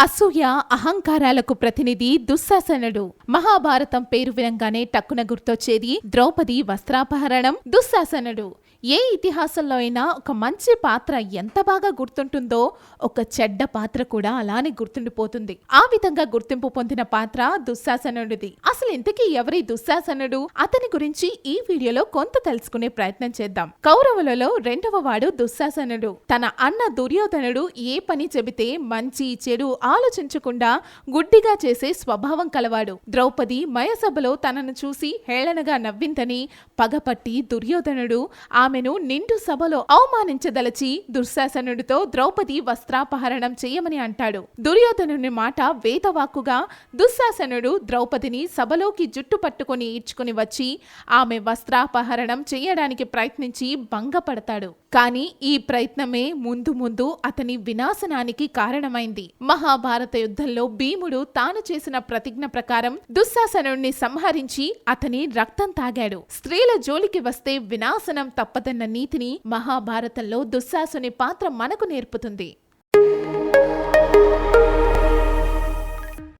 అసూయ అహంకారాలకు ప్రతినిధి దుశ్శాసనుడు. మహాభారతం పేరు వినంగానే టక్కున గుర్తొచ్చేది ద్రౌపది వస్త్రాపహరణం. దుశ్శాసనుడు ఏ ఇతిహాసంలో అయినా ఒక మంచి పాత్ర ఎంత బాగా గుర్తుంటుందో ఒక చెడ్డ పాత్ర కూడా అలానే గుర్తుండిపోతుంది. ఆ విధంగా గుర్తింపు పొందిన పాత్ర దుశ్శాసనుడిది. అసలు ఇంతకీ ఎవరి దుశ్శాసనుడు? అతని గురించి ఈ వీడియోలో కొంత తెలుసుకునే ప్రయత్నం చేద్దాం. కౌరవులలో రెండవ వాడు దుశ్శాసనుడు. తన అన్న దుర్యోధనుడు ఏ పని చెబితే మంచి చెడు ఆలోచించకుండా గుడ్డిగా చేసే స్వభావం కలవాడు. ద్రౌపది మయసభలో తనను చూసి హేళనగా నవ్విందని పగపట్టి దుర్యోధనుడు ఆమెను నిండు సభలో అవమానించదలచి దుశ్శాసనుడితో ద్రౌపది వస్త్రాపహరణం చేయమని అంటాడు. దుర్యోధనుని మాట వేదవాక్కుగా దుశ్శాసనుడు ద్రౌపదిని సభలోకి జుట్టు పట్టుకుని ఈడ్చుకుని వచ్చి ఆమె వస్త్రాపహరణం చేయడానికి ప్రయత్నించి భంగపడతాడు. కానీ ఈ ప్రయత్నమే ముందు ముందు అతని వినాశనానికి కారణమైంది. మహాభారత యుద్ధంలో భీముడు తాను చేసిన ప్రతిజ్ఞ ప్రకారం దుశ్శాసనుడిని సంహరించి అతని రక్తం తాగాడు. స్త్రీల జోలికి వస్తే వినాశనం తప్పదన్న నీతిని మహాభారతంలో దుశ్శాసనుని పాత్ర మనకు నేర్పుతుంది.